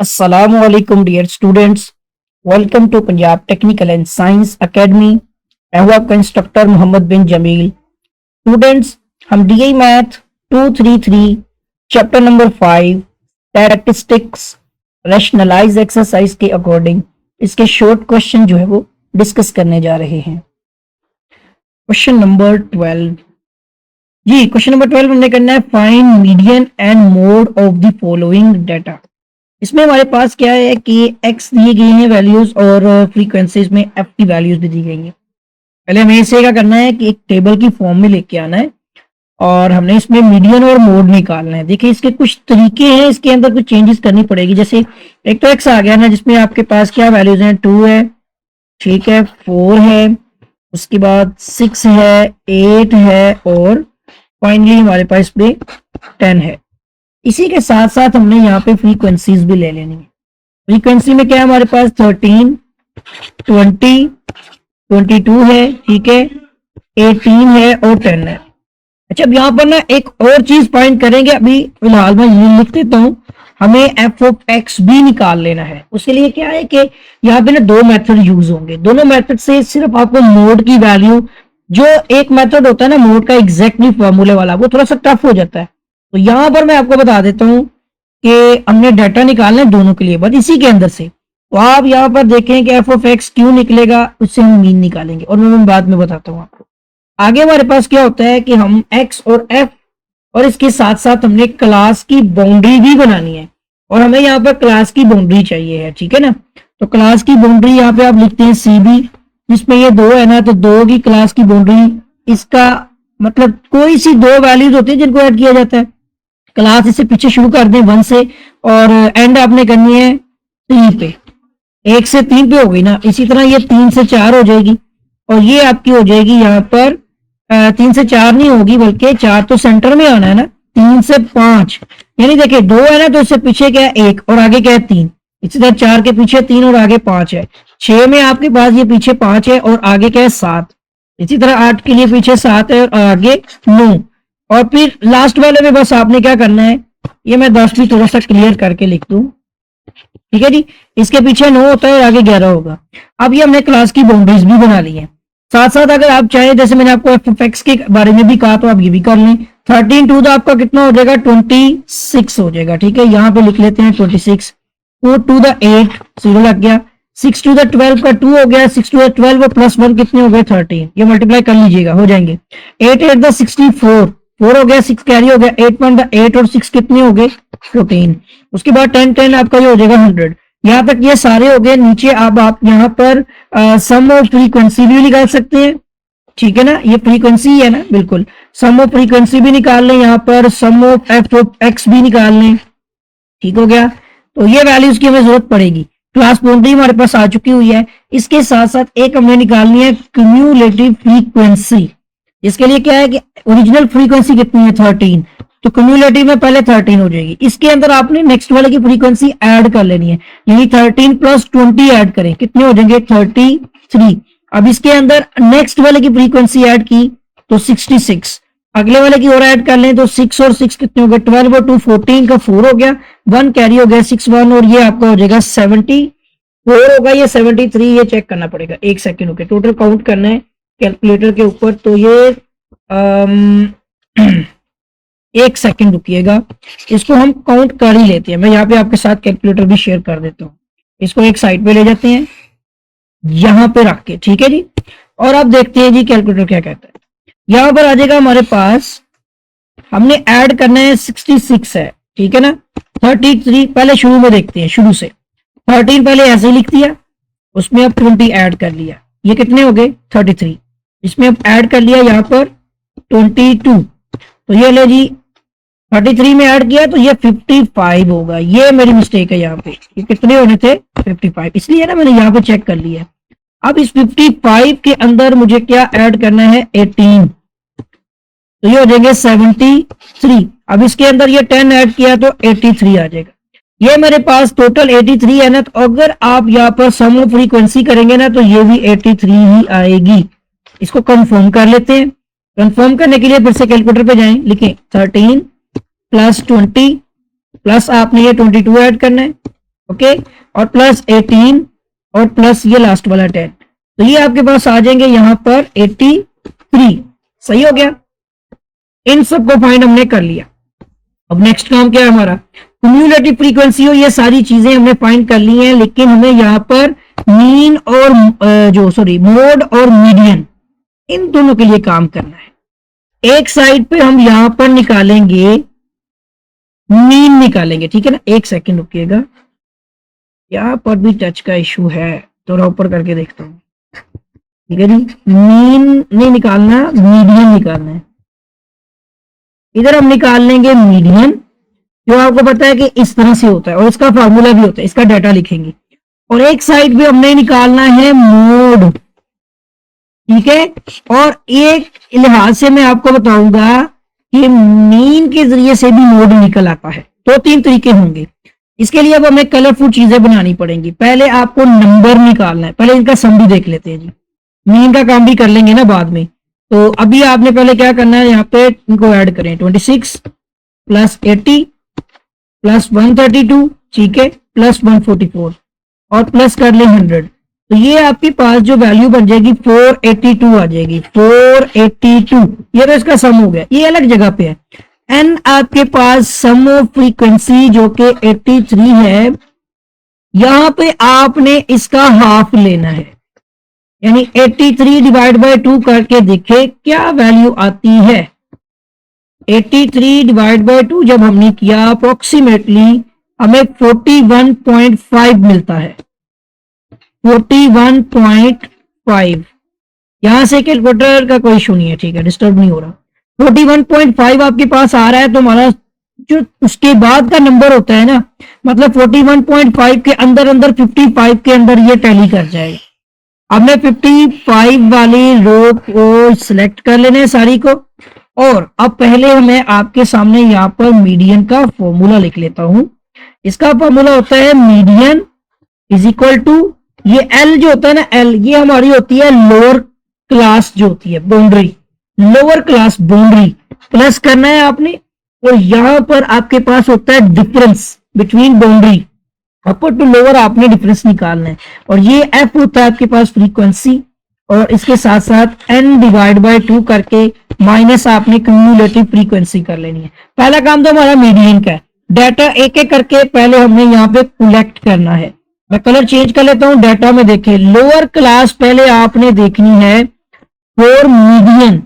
Assalamu alaikum dear students. Welcome to Punjab Technical and Science Academy. मैं हूँ आपका instructor Muhammad bin Jameel. Students, हम DI math 233 chapter number 5 statistics rationalise exercise के according इसके short question जो है वो डिस्कस करने जा रहे हैं। क्वेश्चन नंबर 12 जी, क्वेश्चन नंबर 12 हमने करना है find median and mode of the following data. इसमें हमारे पास क्या है कि x दिए गए हैं वैल्यूज और फ्रीक्वेंसीज में f की वैल्यूज भी दी गई हैं। पहले हमें इसे क्या करना है कि एक टेबल की फॉर्म में लेके आना है और हमने इसमें मीडियन और मोड निकालना है। देखिए इसके कुछ तरीके हैं, इसके अंदर कुछ चेंजेस करनी पड़ेगी। जैसे एक तो x आ गया ना, जिसमें आपके पास क्या वैल्यूज हैं, 2 है, ठीक है, 4 है, उसके बाद 6 है, 8 है और फाइनली हमारे पास पे 10 है। इसी के साथ साथ हमने यहाँ पे फ्रीक्वेंसीज भी ले लेनी है। फ्रीक्वेंसी में क्या है हमारे पास 13, 20, 22 है, ठीक है, 18 है और 10 है। अच्छा, अब यहाँ पर ना एक और चीज फाइंड करेंगे। अभी फिलहाल मैं ये लिख देता हूँ, हमें एफ ऑफ एक्स भी निकाल लेना है। उसके लिए क्या है कि यहाँ पे ना दो मेथड यूज होंगे। दोनों मेथड से सिर्फ आपको मोड की वैल्यू, जो एक मेथड होता है ना मोड का एग्जैक्टली फॉर्मूले वाला, वो थोड़ा सा टफ हो जाता है। तो यहां पर मैं आपको बता देता हूं कि हमने डाटा निकालना है दोनों के लिए, बस इसी के अंदर से। तो आप यहां पर देखें कि एफ ऑफ एक्स क्यों निकलेगा, उससे हम मीन निकालेंगे और मैं बाद में बताता हूं आपको। आगे हमारे पास क्या होता है कि हम एक्स और एफ और इसके साथ साथ हमने क्लास की बाउंड्री भी बनानी है और हमें यहाँ पर क्लास की बाउंड्री चाहिए है, ठीक है ना। तो क्लास की बाउंड्री यहाँ पे आप लिखते हैं सी बी, जिसमें ये 2 है ना, तो 2 की क्लास की बाउंड्री, इसका मतलब कोई सी दो वैल्यूज होती है जिनको ऐड किया जाता है। क्लास इससे पीछे शुरू कर दें 1 से और एंड आपने करनी है 3 पे। 1 से 3 पे हो गई ना, इसी तरह ये 3 से 4 हो जाएगी और ये आपकी हो जाएगी यहाँ पर 3 से 4 नहीं होगी, बल्कि 4 तो सेंटर में आना है ना, 3 से 5, यानी देखिए 2 है ना, तो इससे पीछे क्या है 1 और आगे क्या है 3। इसी तरह 4 के पीछे 3 और आगे 5 है। 6 में आपके पास ये पीछे 5 है और आगे क्या है 7। इसी तरह 8 के लिए पीछे 7 है और आगे 9। और फिर लास्ट वाले में बस आपने क्या करना है, ये मैं 10 भी थोड़ा सा क्लियर करके लिख दूं, ठीक है जी। इसके पीछे 9 होता है और आगे 11 होगा। अब ये हमने क्लास की बाउंड्रीज भी बना ली है। साथ साथ अगर आप चाहें, जैसे मैंने आपको एफ एक्स के बारे में भी कहा, तो आप ये भी कर लें। 13 टू द आपका कितना हो जाएगा, 26 हो जाएगा, ठीक है। यहाँ पे लिख लेते हैं 26। 4 टू द 8, 0 लग गया। 6 टू द 12 का 2 हो गया। 6 टू द 12 और प्लस 1 कितने हो गए 13, ये मल्टीप्लाई कर लीजिएगा, हो जाएंगे। 8 8 द 64, 4 हो गया, 6 कैरी हो गया। 8 1 द 8 और 6 कितने हो गए 14। उसके बाद 10 10 आपका ये हो जाएगा 100। यहाँ तक ये सारे हो गए। नीचे अब आप यहाँ पर सम ऑफ फ्रीक्वेंसी भी निकाल सकते हैं, ठीक है ना। ये फ्रीक्वेंसी है ना, बिल्कुल। सम ऑफ फ्रीक्वेंसी भी निकाल लें, यहाँ पर सम ऑफ एफ ऑफ एक्स भी निकाल लें, ठीक हो गया। तो ये वैल्यूज की हमें जरूरत पड़ेगी। क्लास बाउंड्री हमारे पास आ चुकी हुई है। इसके साथ साथ एक हमने निकालनी है क्यूम्यूलेटिव फ्रीक्वेंसी। इसके लिए क्या है कि ओरिजिनल फ्रीक्वेंसी कितनी है 13, तो क्यूम्यूलेटिव में पहले 13 हो जाएगी। इसके अंदर आपने नेक्स्ट वाले की फ्रीक्वेंसी ऐड कर लेनी है, यानी 13 प्लस 20 ऐड करें, कितने हो जाएंगे 33। अब इसके अंदर नेक्स्ट वाले की फ्रीक्वेंसी ऐड की तो 66। अगले वाले की और ऐड कर लें तो 6 और 6 कितने हो गए 12 और 2 14 का 4 हो गया। 1 कैरी हो गया 6 1 और ये आपका हो जाएगा 74 होगा, ये 73। ये चेक करना पड़ेगा, एक सेकेंड होके टोटल काउंट करना है कैलकुलेटर के ऊपर। तो ये एक सेकंड रुकिएगा, इसको हम काउंट कर ही लेते हैं। मैं यहाँ पे आपके साथ कैलकुलेटर भी शेयर कर देता हूँ। इसको एक साइड पे ले जाते हैं, यहाँ पे रख के, ठीक है जी। और अब देखते हैं जी कैलकुलेटर क्या कहता है। यहाँ पर आ जाएगा हमारे पास, हमने ऐड करना है 66 है, ठीक है ना। 33 पहले शुरू में देखते हैं, शुरू से 13 पहले ऐसे ही लिख दिया, उसमें अब 20 ऐड कर लिया, ये कितने हो गए 33। इसमें अब ऐड कर लिया यहाँ पर 22, तो ये ले जी 33 में ऐड किया तो ये 55 होगा। ये मेरी मिस्टेक है, यहाँ पे ये कितने होने थे 55, इसलिए ना मैंने यहाँ पे चेक कर लिया। अब इस 55 के अंदर मुझे क्या ऐड करना है 18, तो ये हो जाएंगे 73। अब इसके अंदर ये 10 ऐड किया तो 83 आ जाएगा। ये मेरे पास टोटल 83 है ना। तो अगर आप यहाँ पर सम ऑफ फ्रीक्वेंसी करेंगे ना तो ये भी 83 ही आएगी। इसको कंफर्म कर लेते हैं। कंफर्म करने के लिए फिर से कैलकुलेटर पे जाएं, लिखें 13 प्लस 20 प्लस आपने ये 22 ऐड करना है, ओके, और प्लस 18 और प्लस ये लास्ट वाला 10, तो ये आपके पास आ जाएंगे यहां पर 83। सही हो गया, इन सबको फाइंड हमने कर लिया। अब नेक्स्ट काम क्या है हमारा, क्यूमुलेटिव फ्रीक्वेंसी हो, ये सारी चीजें हमने फाइंड कर ली हैं, लेकिन हमें यहाँ पर मीन और मोड और मीडियन, इन दोनों के लिए काम करना है। एक साइड पे हम यहां पर निकालेंगे मीन निकालेंगे, ठीक है ना। एक सेकंड रुकिएगा, यहाँ पर भी टच का इशू है, थोड़ा ऊपर करके देखता हूँ। ठीक है जी, मीन नहीं निकालना, मीडियन निकालना है। इधर हम निकाल लेंगे मीडियन, जो आपको पता है कि इस तरह से होता है और इसका फार्मूला भी होता है, इसका डाटा लिखेंगे। और एक साइड पे हमने निकालना है मोड, ठीक है। और एक लिहाज से मैं आपको बताऊंगा कि मीन के जरिए से भी मोड निकल आता है, दो तीन तरीके होंगे। इसके लिए अब हमें कलरफुल चीजें बनानी पड़ेंगी। पहले आपको नंबर निकालना है, पहले इनका सम भी देख लेते हैं जी, मीन का काम भी कर लेंगे ना बाद में। तो अभी आपने पहले क्या करना है, यहाँ पे इनको ऐड करें, 26 प्लस 80 प्लस 132, ठीक है, प्लस 144 और प्लस कर ले 100, तो ये आपके पास जो वैल्यू बन जाएगी 482 आ जाएगी, 482। ये तो इसका सम हो गया, ये अलग जगह पे है। एन आपके पास सम ऑफ फ्रीक्वेंसी जो कि 83 है, यहां पे आपने इसका हाफ लेना है, यानी 83 डिवाइड बाय 2 करके देखे क्या वैल्यू आती है। 83 डिवाइड बाय 2 जब हमने किया, अप्रोक्सीमेटली हमें 41.5 मिलता है, 41.5। यहां से कैलकुलेटर का कोई इशू नहीं है, ठीक है, डिस्टर्ब नहीं हो रहा। 41.5 आपके पास आ रहा है, तो हमारा जो उसके बाद का नंबर होता है ना, मतलब 41.5 के अंदर अंदर 55 के अंदर ये टैली कर जाएगा। अब मैं 55 वाली रो को सिलेक्ट कर लेने हैं सारी को, और अब पहले मैं आपके सामने यहाँ पर मीडियन का फॉर्मूला लिख लेता हूं। इसका फॉर्मूला होता है मीडियन इज इक्वल टू, ये एल जो होता है ना, एल ये हमारी होती है लोअर क्लास जो होती है boundary, lower class boundary plus करना है आपने। और यहां पर आपके पास होता है difference between boundary, upper two lower आपने डिफरेंस निकालना है। और ये एफ होता है आपके पास फ्रीक्वेंसी, और इसके साथ साथ एन डिवाइड बाय 2 करके माइनस आपने क्यूमुलेटिव फ्रीक्वेंसी कर लेनी है। पहला काम तो हमारा मीडियन का है, डाटा एक एक करके पहले हमने यहाँ पे कलेक्ट करना है। मैं कलर चेंज कर लेता हूं, डाटा में देखें लोअर क्लास पहले आपने देखनी है फॉर मीडियन।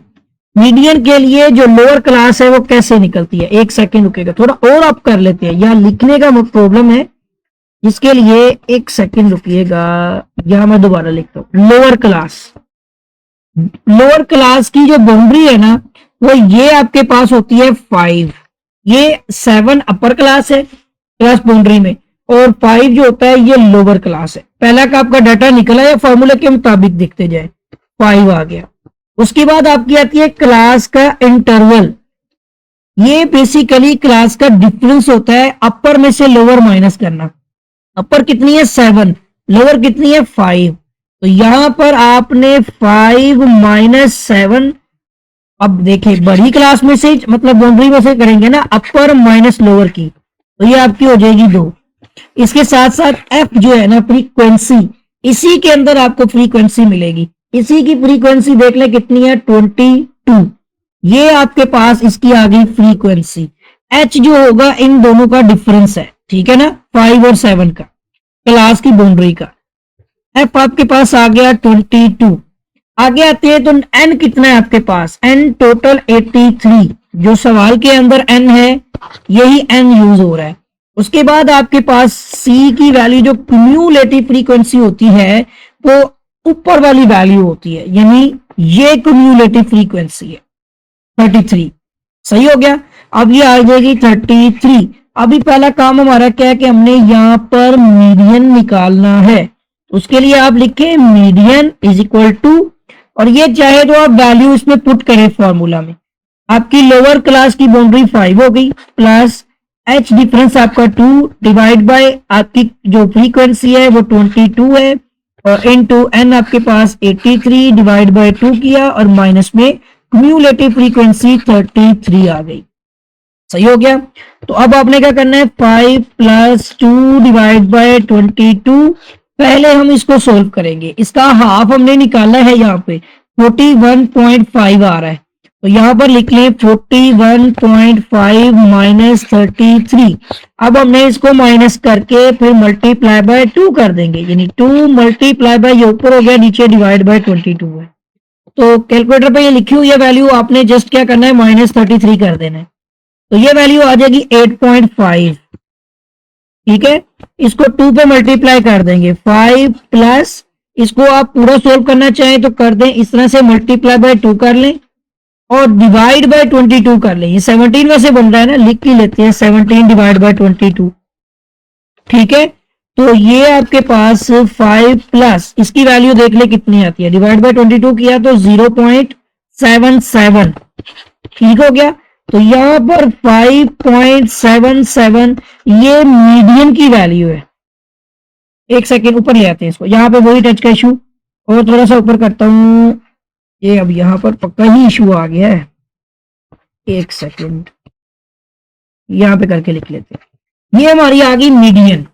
मीडियन के लिए जो लोअर क्लास है वो कैसे निकलती है, एक सेकेंड रुकेगा, थोड़ा और अप कर लेते हैं, यहाँ लिखने का प्रॉब्लम है, इसके लिए एक सेकंड रुकिएगा। यहां मैं दोबारा लिखता हूं, लोअर क्लास, लोअर क्लास की जो बाउंड्री है ना, वो ये आपके पास होती है 5, ये 7 अपर क्लास है क्लास बाउंड्री में, और 5 जो होता है ये लोअर क्लास है। पहला का आपका डाटा निकला है, फॉर्मूले के मुताबिक दिखते जाए, 5 आ गया। उसके बाद आपकी आती है क्लास का इंटरवल, ये बेसिकली क्लास का डिफरेंस होता है अपर में से लोअर माइनस करना। अपर कितनी है 7, लोअर कितनी है 5, तो यहां पर आपने 5 माइनस 7, अब देखिए बड़ी क्लास में से मतलब बाउंड्री में से करेंगे ना, अपर माइनस लोअर की, तो ये आपकी हो जाएगी 2। इसके साथ साथ एफ जो है ना फ्रीक्वेंसी, इसी के अंदर आपको फ्रीक्वेंसी मिलेगी, इसी की फ्रीक्वेंसी देख ले कितनी है 22, ये आपके पास इसकी आ गई फ्रीक्वेंसी। एच जो होगा इन दोनों का डिफरेंस है, ठीक है ना, 5 और 7 का, क्लास की बाउंड्री का। एफ आपके पास आ गया 22। आगे आते हैं तो एन कितना है आपके पास, एन टोटल 83, जो सवाल के अंदर एन है यही एन यूज हो रहा है। उसके बाद आपके पास सी की वैल्यू जो क्यूमुलेटिव फ्रीक्वेंसी होती है वो ऊपर वाली वैल्यू होती है, यानी ये क्यूमुलेटिव फ्रीक्वेंसी है 33। सही हो गया, अब ये आ जाएगी 33। अभी पहला काम हमारा क्या है कि हमने यहां पर मीडियन निकालना है, उसके लिए आप लिखें मीडियन इज इक्वल टू, और ये चाहे तो आप वैल्यू इसमें पुट करें फॉर्मूला में। आपकी लोअर क्लास की बाउंड्री 5 हो गई, प्लस एच डिफरेंस आपका 2 डिवाइड बाय आपकी जो फ्रीक्वेंसी है वो 22 है, और इनटू एन आपके पास 83 डिवाइड बाय 2 किया, और माइनस में क्यूमुलेटिव फ्रीक्वेंसी 33 आ गई। सही हो गया। तो अब आपने क्या करना है, 5 प्लस 2 डिवाइड बाय 22। पहले हम इसको सोल्व करेंगे, इसका हाफ हमने निकाला है, यहाँ पे 41.5 आ रहा है, तो यहाँ पर लिख लें 41.5 माइनस 33। अब हमने इसको माइनस करके फिर मल्टीप्लाई बाय 2 कर देंगे, यानी 2 मल्टीप्लाई बाय, ये ऊपर हो गया, नीचे डिवाइड बाय 22 है। तो कैलकुलेटर पे ये लिखी हुई है वैल्यू, आपने जस्ट क्या करना है, माइनस 33 कर देना है, तो ये वैल्यू आ जाएगी 8.5। ठीक है, इसको 2 पे मल्टीप्लाई कर देंगे, 5 प्लस, इसको आप पूरा सोल्व करना चाहें तो कर दें, इस तरह से मल्टीप्लाई बाय 2 कर लें और डिवाइड बाय 22 कर लें। ये 17 वैसे बन रहा है ना, लिख ही लेते हैं 17 डिवाइड बाय 22। ठीक है, तो ये आपके पास 5 प्लस, इसकी वैल्यू देख ले कितनी आती है, डिवाइड बाय 22 किया तो 0.77। ठीक हो गया, तो यहां पर 5.77 ये मीडियन की वैल्यू है। एक सेकेंड ऊपर ले आते हैं इसको, यहाँ पे वही टच का इशू, और थोड़ा सा ऊपर करता हूं, ये अब यहाँ पर पक्का ही इशू आ गया है। एक सेकेंड, यहाँ पे करके लिख लेते हैं, ये हमारी आ गई मीडियन।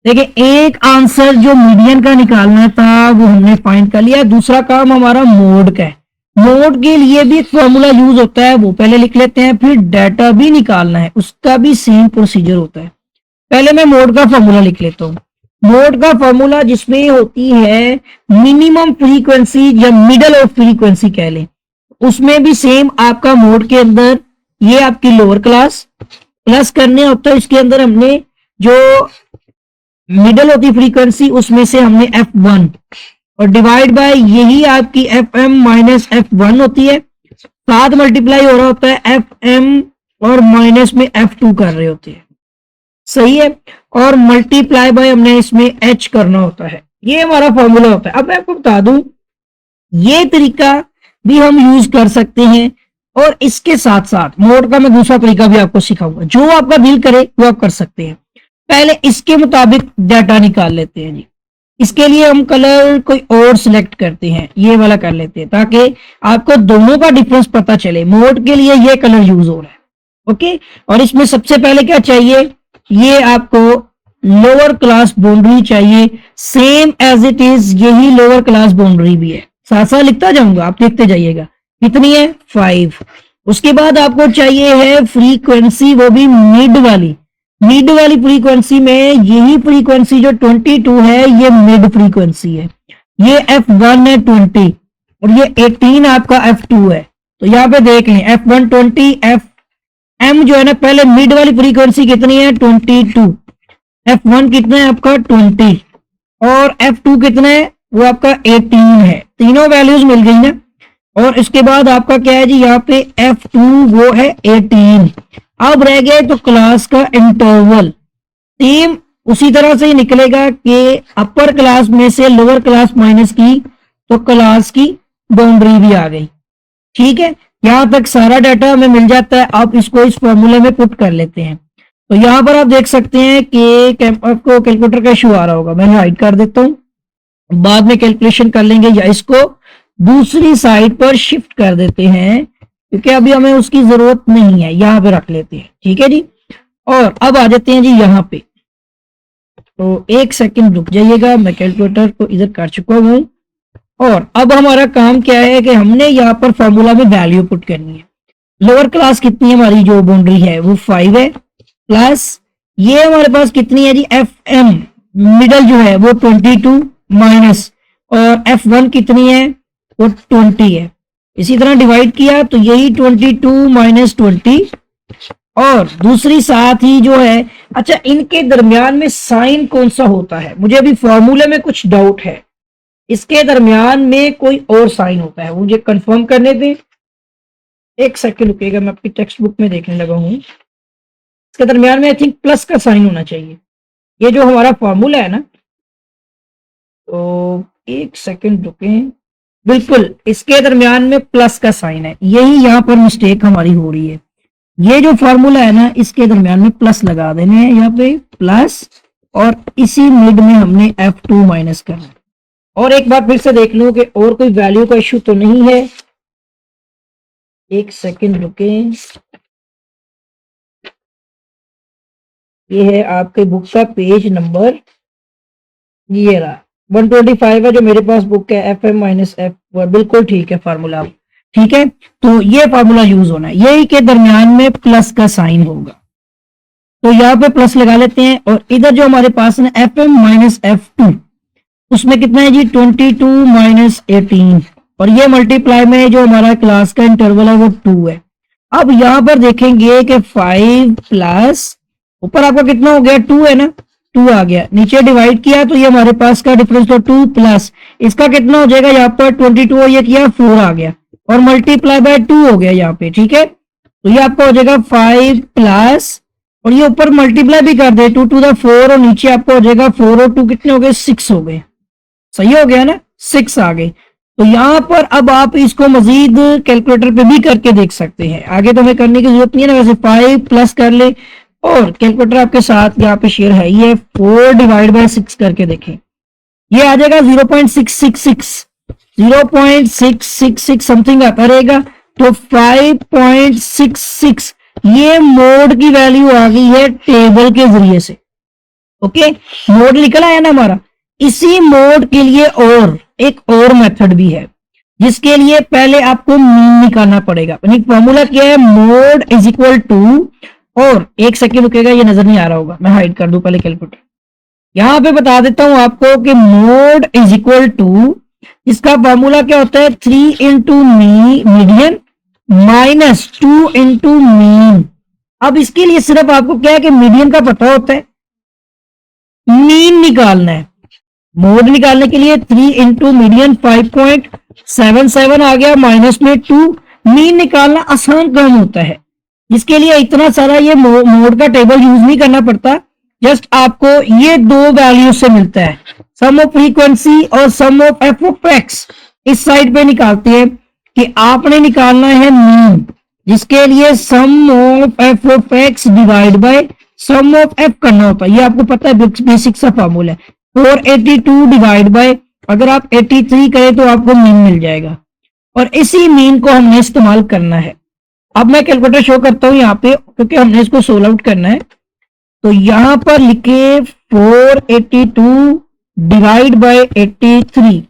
देखिए, एक आंसर जो मीडियन का निकालना था वो हमने फाइंड कर लिया। दूसरा काम हमारा मोड का है, मोड के लिए भी एक फॉर्मूला यूज होता है, वो पहले लिख लेते हैं, फिर डाटा भी निकालना है, उसका भी सेम प्रोसीजर होता है। पहले मैं मोड का फॉर्मूला लिख लेता हूँ। मोड का फॉर्मूला जिसमें होती है मिनिमम फ्रीक्वेंसी या मिडल ऑफ फ्रीक्वेंसी कह लें, उसमें भी सेम आपका मोड के अंदर ये आपकी लोअर क्लास प्लस करने होता है, इसके अंदर हमने जो मिडल होती फ्रीक्वेंसी उसमें से हमने F1 और डिवाइड बाय यही आपकी FM माइनस F1 होती है, साथ मल्टीप्लाई हो रहा होता है FM और माइनस में F2 कर रहे होते हैं। सही है, और मल्टीप्लाई बाय हमने इसमें H करना होता है, ये हमारा फॉर्मूला होता है। अब मैं आपको बता दूं, ये तरीका भी हम यूज कर सकते हैं, और इसके साथ साथ मोड का मैं दूसरा तरीका भी आपको सिखाऊंगा, जो आपका दिल करे वो आप कर सकते हैं। पहले इसके मुताबिक डाटा निकाल लेते हैं जी। इसके लिए हम कलर कोई और सिलेक्ट करते हैं, ये वाला कर लेते हैं, ताकि आपको दोनों का डिफरेंस पता चले। मोड के लिए ये कलर यूज हो रहा है, ओके। और इसमें सबसे पहले क्या चाहिए, ये आपको लोअर क्लास बाउंड्री चाहिए, सेम एज इट इज यही लोअर क्लास बाउंड्री भी है, साथ साथ लिखता जाऊंगा, आप देखते जाइएगा। कितनी है, 5। उसके बाद आपको चाहिए है फ्रीक्वेंसी, वो भी मिड वाली। मिड वाली फ्रीक्वेंसी में यही फ्रीक्वेंसी जो 22 है, ये मिड फ्रीक्वेंसी है, ये F1 है 20 और ये 18 आपका F2 है। तो यहाँ पे देख लें, F1 20, FM जो है ना, पहले मिड वाली फ्रीक्वेंसी कितनी है, 22, F1 कितना है आपका 20 और F2 कितना है, वो आपका 18 है। तीनों वैल्यूज मिल गई ना, और इसके बाद आपका क्या है जी, यहाँ पे F2 वो है 18। अब रह गए तो क्लास का इंटरवल, सेम उसी तरह से ही निकलेगा कि अपर क्लास में से लोअर क्लास माइनस की तो क्लास की बाउंड्री भी आ गई। ठीक है, यहां तक सारा डाटा हमें मिल जाता है। अब इसको इस फॉर्मूले में पुट कर लेते हैं। तो यहां पर आप देख सकते हैं कि आपको कैलकुलेटर का इशू आ रहा होगा, मैं हाइड कर देता हूं, बाद में कैलकुलेशन कर लेंगे, या इसको दूसरी साइड पर शिफ्ट कर देते हैं क्योंकि अभी हमें उसकी जरूरत नहीं है, यहां पे रख लेते हैं। ठीक है जी, और अब आ जाते हैं जी यहाँ पे। तो एक सेकंड रुक जाइएगा, मैं कैलकुलेटर को इधर कर चुका हूं, और अब हमारा काम क्या है कि हमने यहाँ पर फॉर्मूला में वैल्यू पुट करनी है। लोअर क्लास कितनी है हमारी, जो बाउंड्री है वो 5 है, प्लस ये हमारे पास कितनी है जी, FM मिडल जो है वो 22 माइनस, और F1 कितनी है, वो 20 है। इसी तरह डिवाइड किया तो यही 22 माइनस 20, और दूसरी साथ ही जो है, अच्छा इनके दरमियान में साइन कौन सा होता है, मुझे अभी फॉर्मूले में कुछ डाउट है, इसके दरमियान में कोई और साइन होता है, मुझे कंफर्म करने दें। एक सेकंड रुकिएगा, मैं अपनी टेक्स्ट बुक में देखने लगा हूं। इसके दरमियान में आई थिंक प्लस का साइन होना चाहिए, ये जो हमारा फॉर्मूला है ना। तो एक सेकंड रुकें, बिल्कुल इसके दरमियान में प्लस का साइन है, यही यहाँ पर मिस्टेक हमारी हो रही है। ये जो फॉर्मूला है ना, इसके दरमियान में प्लस लगा देने हैं, यहाँ पे प्लस, और इसी मिड में हमने F2 माइनस करना है। और एक बार फिर से देख लूं कि और कोई वैल्यू का इश्यू तो नहीं है। एक सेकंड रुकें, ये है आपके बुक का पेज नंबर, ये रहा 125 है जो मेरे पास बुक है, एफ एम माइनस एफ, बिल्कुल ठीक है फार्मूला। ठीक है, तो ये फार्मूला यूज होना है, यही के दरमियान में प्लस का साइन होगा, तो यहाँ पे प्लस लगा लेते हैं। और इधर जो हमारे पास है F M minus F two, उसमें कितना है जी 22 माइनस 18, और ये मल्टीप्लाई में जो हमारा क्लास का इंटरवल है वो 2 है। अब यहां पर देखेंगे कि 5 प्लस ऊपर आपका कितना हो गया 2 है ना, 2 आ गया, नीचे डिवाइड किया तो ये हमारे पास का डिफरेंस तो 2 प्लस इसका कितना हो जाएगा यहाँ पर 22, और ये किया 4 आ गया, और मल्टीप्लाई बाय 2 हो गया यहाँ पे। ठीक है, तो ये आपका हो जाएगा 5 प्लस, और ये ऊपर मल्टीप्लाई भी कर दे 2 टू द 4, और नीचे आपको हो जाएगा 4 और 2 कितने हो गए 6 हो गए, सही हो गया ना, 6 आ गए। तो यहां पर अब आप इसको मजीद कैलकुलेटर पे भी करके देख सकते हैं, आगे तो हमें करने की जरूरत नहीं है ना, वैसे 5 प्लस कर ले, और कैलकुलेटर आपके साथ यहाँ पे शेयर है, ये 4 डिवाइड बाय 6 करके देखें, ये आ जाएगा 0.666, 0.666 समथिंग आता रहेगा, तो 5.66 ये मोड की वैल्यू आ गई है टेबल के जरिए से। ओके, मोड निकल आया ना हमारा। इसी मोड के लिए और एक और मेथड भी है, जिसके लिए पहले आपको मीन निकालना पड़ेगा। फॉर्मूला क्या है, मोड इज इक्वल टू, और एक सेकेंड रुकेगा, ये नजर नहीं आ रहा होगा, मैं हाइड कर दूं पहले कैलकुलेटर। यहां पे बता देता हूं आपको कि मोड इज इक्वल टू, इसका फॉर्मूला क्या होता है 3 into median minus 2 into mean. अब इसके लिए सिर्फ आपको क्या है कि मीडियन का पता होता है, मीन निकालना है। मोड निकालने के लिए 3 इंटू मीडियन 5.77 आ गया, माइनस में 2, मीन निकालना आसान काम होता है, जिसके लिए इतना सारा ये मोड का टेबल यूज नहीं करना पड़ता, जस्ट आपको ये दो वैल्यू से मिलता है, सम ऑफ फ्रीक्वेंसी और सम ऑफ एफ ऑफ एक्स। इस साइड पे निकालते हैं कि आपने निकालना है मीन, जिसके लिए sum of F of X divide by sum of F करना होता है, ये आपको पता है, बेसिक सा फॉर्मूला है। 482 डिवाइड बाय, अगर आप 83 करें तो आपको मीन मिल जाएगा, और इसी मीन को हमने इस्तेमाल करना है। अब मैं कैलकुलेटर शो करता हूं यहाँ पे, क्योंकि हमने इसको सोल्व आउट करना है। तो यहां पर लिखे 482 डिवाइड बाय 83,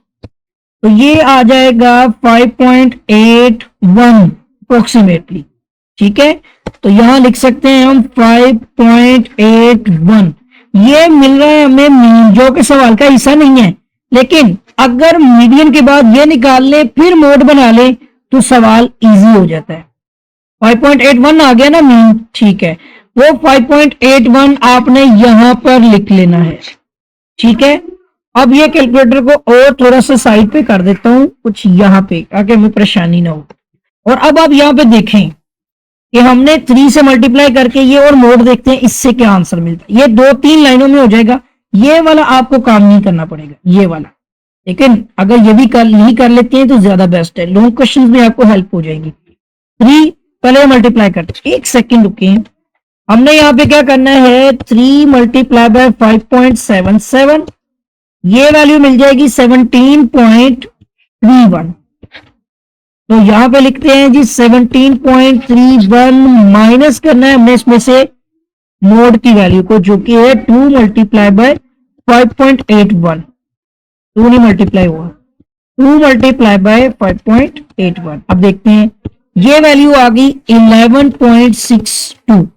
तो ये आ जाएगा 5.81 अप्रोक्सीमेटली। ठीक है, तो यहां लिख सकते हैं हम 5.81, ये मिल रहा है हमें मीन, जो कि सवाल का हिस्सा नहीं है, लेकिन अगर मीडियन के बाद ये निकाल ले फिर मोड बना ले तो सवाल इजी हो जाता है। 5.81 आ गया ना मीन, ठीक है, वो 5.81 आपने यहां पर लिख लेना है। ठीक है, अब ये कैलकुलेटर को और थोड़ा सा साइड पे कर देता हूं, कुछ यहां पे, ताकि हमें परेशानी ना हो। और अब आप यहां पे देखें कि हमने 3 से मल्टीप्लाई करके ये और मोड देखते हैं इससे क्या आंसर मिलता है। ये 2-3 लाइनों में हो जाएगा, ये वाला आपको काम नहीं करना पड़ेगा, ये वाला, लेकिन अगर ये भी नहीं कर लेते हैं तो ज्यादा बेस्ट है, लॉन्ग क्वेश्चन में आपको हेल्प हो जाएगी। 3 पहले मल्टीप्लाई करते, एक सेकेंड रुकिए, हमने यहाँ पे क्या करना है 3 मल्टीप्लाई बाय 5.77, ये वैल्यू मिल जाएगी 17.31। तो यहां पे लिखते हैं जी 17.31 माइनस करना है हमने इसमें से मोड की वैल्यू को, जो कि है 2 मल्टीप्लाई बाय 5.81, 2 नहीं मल्टीप्लाई हुआ, 2 मल्टीप्लाई बाय 5.81। अब देखते हैं ये वैल्यू आ गई 11.62।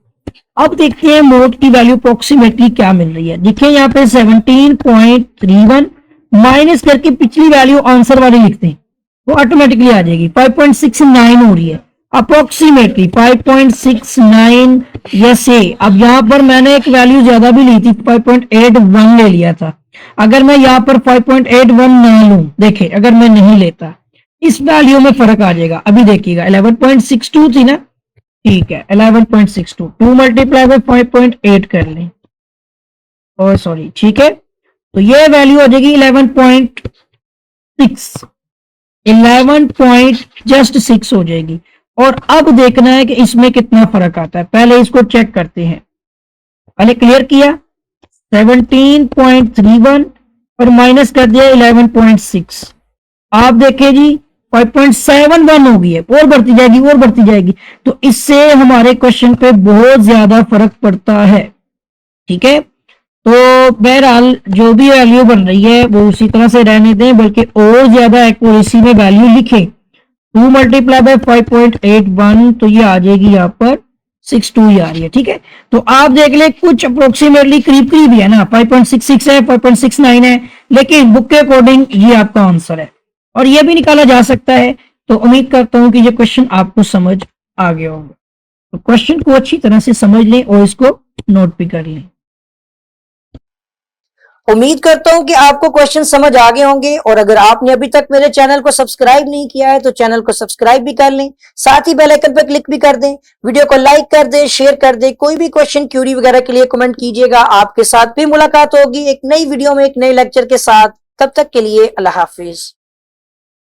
अब देखते हैं मोड की वैल्यू अप्रोक्सीमेटली क्या मिल रही है। देखिए यहाँ पे 17.31 माइनस करके पिछली वैल्यू आंसर वाली लिखते हैं, वो ऑटोमेटिकली आ जाएगी, 5.69 हो रही है अप्रोक्सीमेटली 5.69। यसे अब यहां पर मैंने एक वैल्यू ज्यादा भी ली थी, 5.81 ले लिया था। अगर मैं यहां पर 5.81 ना लूं, देखे अगर मैं नहीं लेता, इस वैल्यू में फर्क आ जाएगा। अभी देखिएगा 11.62 थी ना, ठीक है 11.62, 2 मल्टीप्लाई बाय 5.8 कर लें, और सॉरी, ठीक है, तो ये वैल्यू हो जाएगी 11.6, 11.6 हो जाएगी। और अब देखना है कि इसमें कितना फर्क आता है, पहले इसको चेक करते हैं। पहले क्लियर किया 17.31 और माइनस कर दिया 11.6, आप देखें जी 5.71 हो गई है, और बढ़ती जाएगी और बढ़ती जाएगी, तो इससे हमारे क्वेश्चन पे बहुत ज्यादा फर्क पड़ता है। ठीक है, तो बहरहाल जो भी वैल्यू बन रही है वो उसी तरह से रहने दें, बल्कि और ज्यादा एक्यूरेसी में वैल्यू लिखें। 2 मल्टीप्लाई बाय 5.81 तो ये आ जाएगी यहाँ पर 62 ही आ रही है। ठीक है, तो आप देख ले कुछ अप्रोक्सीमेटली करीब करीब ही है ना, 5.66 है, 5.69 है, लेकिन बुक के अकॉर्डिंग ये आपका आंसर है और ये भी निकाला जा सकता है। तो उम्मीद करता हूं कि ये क्वेश्चन आपको समझ आ गया होगा। तो क्वेश्चन को अच्छी तरह से समझ लें और इसको नोट भी कर लें। उम्मीद करता हूं कि आपको क्वेश्चन समझ आ गए होंगे और अगर आपने अभी तक मेरे चैनल को सब्सक्राइब नहीं किया है तो चैनल को सब्सक्राइब भी कर लें, साथ ही बेल आइकन पर क्लिक भी कर दें, वीडियो को लाइक कर दें, शेयर कर दें। कोई भी क्वेश्चन क्यूरी वगैरह के लिए कमेंट कीजिएगा। आपके साथ फिर मुलाकात होगी एक नई वीडियो में एक नए लेक्चर के साथ। तब तक के लिए अल्लाह हाफिज।